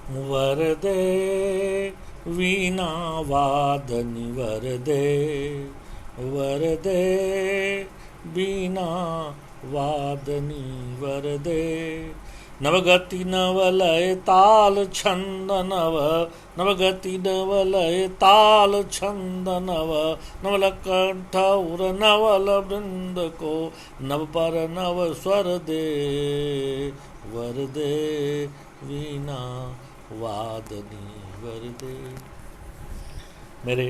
वरदे वीणा वादनी वरदे वरदे वीणा वादनी वरदे नवगति नवलय ताल छंद नवगति नवलय ताल छंद नवल कंठ उर नवल वृंद को नव पर नव स्वर दे वरदे वीणा वादनी वरदे। मेरे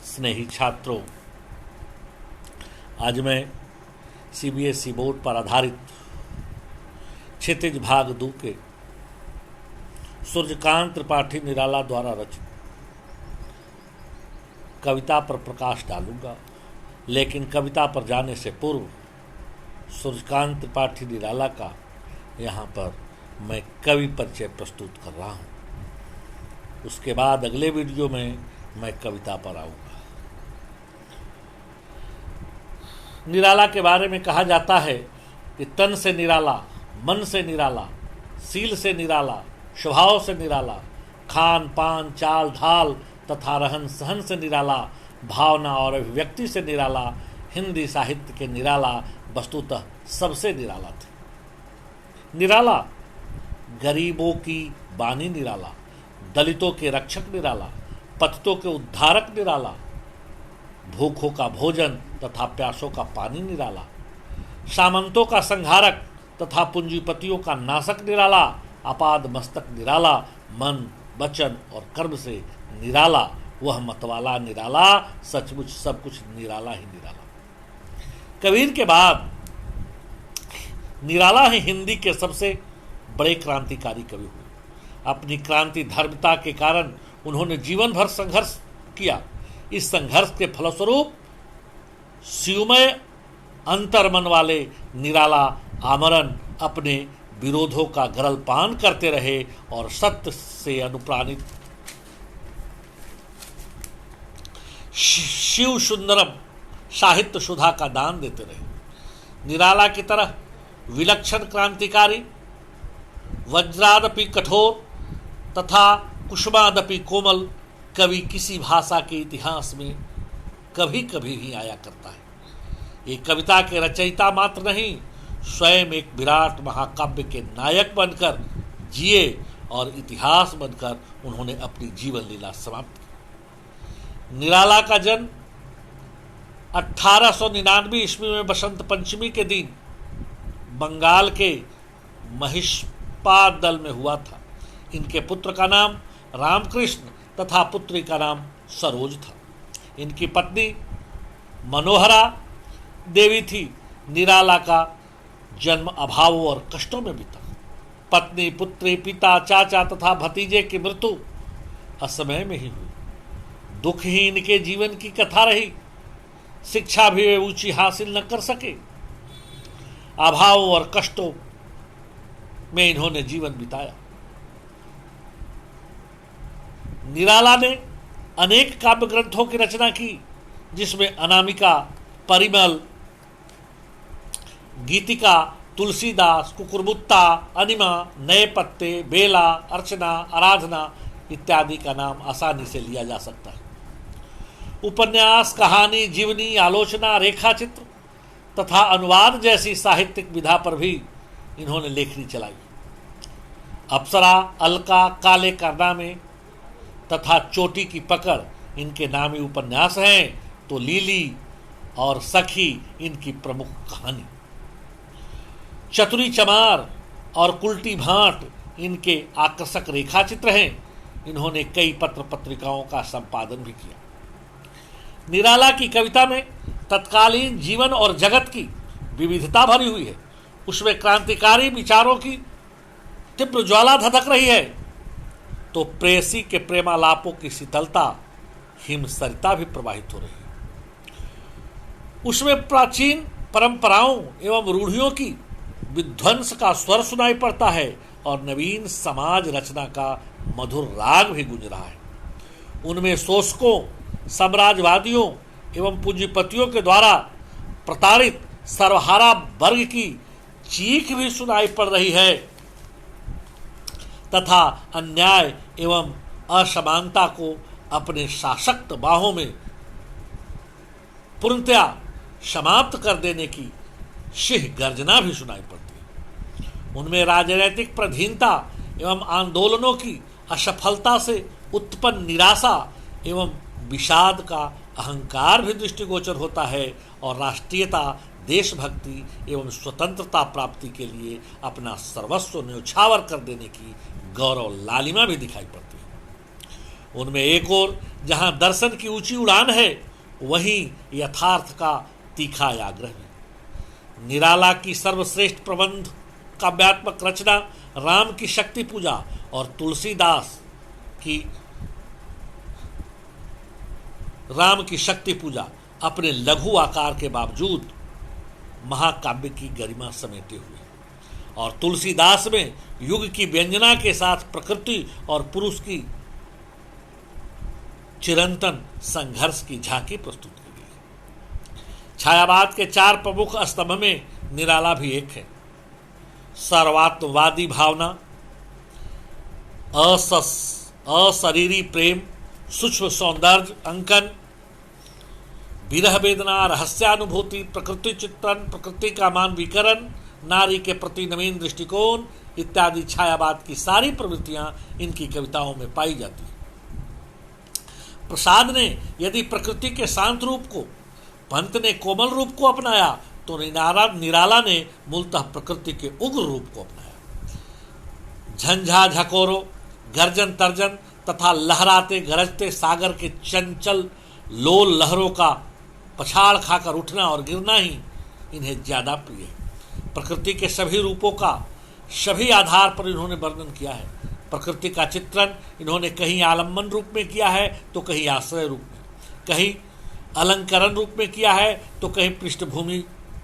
स्नेही छात्रों, आज मैं सीबीएसई बोर्ड पर आधारित क्षितिज भाग 2 के सूर्यकांत त्रिपाठी निराला द्वारा रचित कविता पर प्रकाश डालूंगा, लेकिन कविता पर जाने से पूर्व सूर्यकांत त्रिपाठी निराला का यहाँ पर मैं कवि परिचय प्रस्तुत कर रहा हूँ। उसके बाद अगले वीडियो में मैं कविता पर आऊँगा। निराला के बारे में कहा जाता है कि तन से निराला, मन से निराला, सील से निराला, स्वभाव से निराला, खान पान चाल ढाल तथा रहन सहन से निराला, भावना और अभिव्यक्ति से निराला, हिंदी साहित्य के निराला वस्तुतः सबसे निराला थे। निराला गरीबों की बानी निराला, दलितों के रक्षक निराला, पतितों के उद्धारक निराला, भूखों का भोजन तथा प्यासों का पानी निराला, सामंतों का संहारक तथा पूंजीपतियों का नाशक निराला, आपाद मस्तक निराला, मन वचन और कर्म से निराला, वह मतवाला निराला, सचमुच सब कुछ निराला ही निराला। कबीर के बाद निराला ही हिंदी के सबसे बड़े क्रांतिकारी कवि हुए। अपनी क्रांति धर्मता के कारण उन्होंने जीवन भर संघर्ष किया। इस संघर्ष के फलस्वरूप शिवमय अंतर्मन वाले निराला आमरण अपने विरोधों का गरल पान करते रहे और सत्य से अनुप्राणित शिव सुंदरम साहित्य सुधा का दान देते रहे। निराला की तरह विलक्षण क्रांतिकारी, वज्रादपि कठोर तथा कुसुमादपि कोमल कवि किसी भाषा के इतिहास में कभी कभी ही आया करता है। ये कविता के रचयिता मात्र नहीं, स्वयं एक विराट महाकाव्य के नायक बनकर जिए और इतिहास बनकर उन्होंने अपनी जीवन लीला समाप्त की। निराला का जन्म 1899 ईस्वी में बसंत पंचमी के दिन बंगाल के महिषपादल में हुआ था। इनके पुत्र का नाम रामकृष्ण तथा पुत्री का नाम सरोज था। इनकी पत्नी मनोहरा देवी थी। निराला का जन्म अभाव और कष्टों में बीता। पत्नी, पुत्री, पिता, चाचा तथा भतीजे की मृत्यु असमय में ही हुई। दुख ही इनके जीवन की कथा रही। शिक्षा भी वे ऊंची हासिल न कर सके। अभाव और कष्टों में इन्होंने जीवन बिताया। निराला ने अनेक काव्य ग्रंथों की रचना की, जिसमें अनामिका, परिमल, गीतिका, तुलसीदास, कुकुरमुत्ता, अनिमा, नए पत्ते, बेला, अर्चना, आराधना इत्यादि का नाम आसानी से लिया जा सकता है। उपन्यास, कहानी, जीवनी, आलोचना, रेखाचित्र तथा अनुवाद जैसी साहित्यिक विधा पर भी इन्होंने लेखनी चलाई। अप्सरा, अलका, काले कारनामे तथा चोटी की पकड़ इनके नामी उपन्यास हैं, तो लीली और सखी इनकी प्रमुख कहानी। चतुरी चमार और कुल्टी भाट इनके आकर्षक रेखाचित्र हैं। इन्होंने कई पत्र पत्रिकाओं का संपादन भी किया। निराला की कविता में तत्कालीन जीवन और जगत की विविधता भरी हुई है। उसमें क्रांतिकारी विचारों की तीव्र ज्वाला धधक रही है, तो प्रेयसी के प्रेमालापों की शीतलता हिम सरिता भी प्रवाहित हो रही है। उसमें प्राचीन परंपराओं एवं रूढ़ियों की विध्वंस का स्वर सुनाई पड़ता है और नवीन समाज रचना का मधुर राग भी गूंज रहा है। उनमें शोषकों, साम्राज्यवादियों एवं पूंजीपतियों के द्वारा प्रताड़ित सर्वहारा वर्ग की चीख भी सुनाई पड़ रही है। तथा अन्याय एवं असमानता को अपने सशक्त बाहों में पूर्णतया समाप्त कर देने की सिंह गर्जना भी सुनाई पड़ती है। उनमें राजनीतिक प्रधीनता एवं आंदोलनों की असफलता से उत्पन्न निराशा एवं विषाद का अहंकार भी दृष्टिगोचर होता है और राष्ट्रीयता, देशभक्ति एवं स्वतंत्रता प्राप्ति के लिए अपना सर्वस्व न्यौछावर कर देने की गौरव लालिमा भी दिखाई पड़ती है। उनमें एक ओर जहां दर्शन की ऊंची उड़ान है, वहीं यथार्थ का तीखा आग्रह भी। निराला की सर्वश्रेष्ठ प्रबंध काव्यात्मक रचना राम की शक्ति पूजा और तुलसीदास की राम की शक्ति पूजा अपने लघु आकार के बावजूद महाकाव्य की गरिमा समेटे हुए और तुलसीदास में युग की व्यंजना के साथ प्रकृति और पुरुष की चिरंतन संघर्ष की झांकी प्रस्तुत की गई। छायावाद के 4 प्रमुख स्तंभ में निराला भी एक है। सर्वात्मवादी भावना, अशरीरी प्रेम, सूक्ष्म सौंदर्य अंकन, विरह वेदना, रहस्यानुभूति, प्रकृति चित्रण, प्रकृति का मानवीकरण, नारी के प्रति नवीन दृष्टिकोण इत्यादि छायावाद की सारी प्रवृत्तियां इनकी कविताओं में पाई जाती हैं। प्रसाद ने यदि प्रकृति के शांत रूप को, पंत ने कोमल रूप को अपनाया, तो निराला ने मूलतः प्रकृति के उग्र रूप को अपनाया। झंझा झकोरों, गर्जन तर्जन तथा लहराते गरजते सागर के चंचल लोल लहरों का पछाड़ खाकर उठना और गिरना ही इन्हें ज्यादा प्रिय है। प्रकृति के सभी रूपों का सभी आधार पर इन्होंने वर्णन किया है। प्रकृति का चित्रण इन्होंने कहीं आलम्बन रूप में किया है तो कहीं आश्रय रूप में, कहीं अलंकरण रूप में किया है तो कहीं पृष्ठभूमि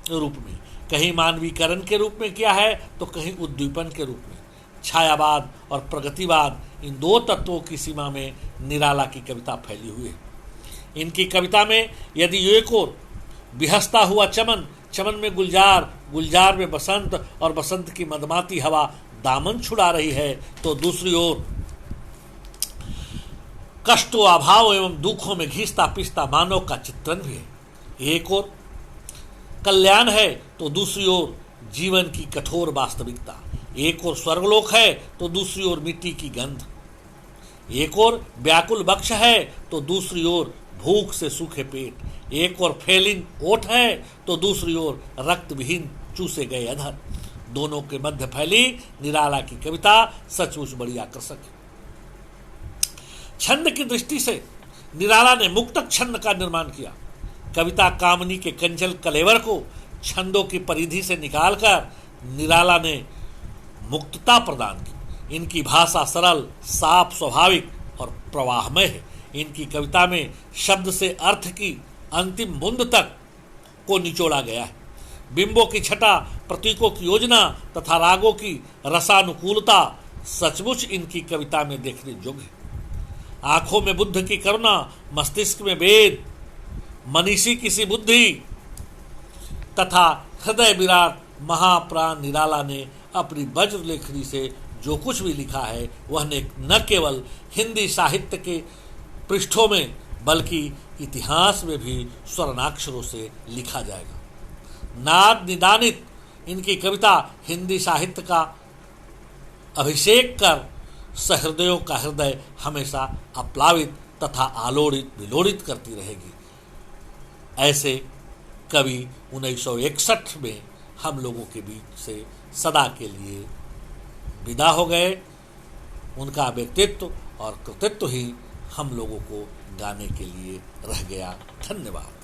रूप में, कहीं मानवीकरण के रूप में किया है तो कहीं उद्दीपन के रूप में। छायावाद और प्रगतिवाद, इन 2 तत्वों की सीमा में निराला की कविता फैली हुई है। इनकी कविता में यदि एक ओर बिहसता हुआ चमन, चमन में गुलजार, गुलजार में बसंत और बसंत की मदमाती हवा दामन छुड़ा रही है, तो दूसरी ओर कष्टों, अभाव एवं दुखों में घिसता पिसता मानव का चित्रण भी है। एक ओर कल्याण है तो दूसरी ओर जीवन की कठोर वास्तविकता। एक ओर स्वर्गलोक है तो दूसरी ओर मिट्टी की गंध। एक ओर व्याकुल वक्ष है तो दूसरी ओर भूख से सूखे पेट। एक ओर फैलिंग ओठ है तो दूसरी ओर रक्त विहीन चूसे गए अधर। दोनों के मध्य फैली निराला की कविता सचमुच बड़ी आकर्षक है। छंद की दृष्टि से निराला ने मुक्तक छंद का निर्माण किया। कविता कामनी के कंचल कलेवर को छंदों की परिधि से निकालकर निराला ने मुक्तता प्रदान की। इनकी भाषा सरल, साफ, स्वाभाविक और प्रवाहमय है। इनकी कविता में शब्द से अर्थ की अंतिम बूंद तक को निचोड़ा गया है। बिंबों की छटा, प्रतीकों की योजना तथा रागों की रसानुकूलता सचमुच इनकी कविता में देखने योग्य है। आंखों में बुद्ध की करुणा, मस्तिष्क में वेद, मनीषी की सी बुद्धि तथा हृदय विराट महाप्राण निराला ने अपनी वज्र लेखनी से जो कुछ भी लिखा है वह न केवल हिंदी साहित्य के पृष्ठों में बल्कि इतिहास में भी स्वर्णाक्षरों से लिखा जाएगा। नाद निदानित इनकी कविता हिंदी साहित्य का अभिषेक कर सहृदयों का हृदय हमेशा अप्लावित तथा आलोड़ित विलोड़ित करती रहेगी। ऐसे कवि 1961 में हम लोगों के बीच से सदा के लिए विदा हो गए। उनका व्यक्तित्व और कृतित्व ही हम लोगों को गाने के लिए रह गया। धन्यवाद।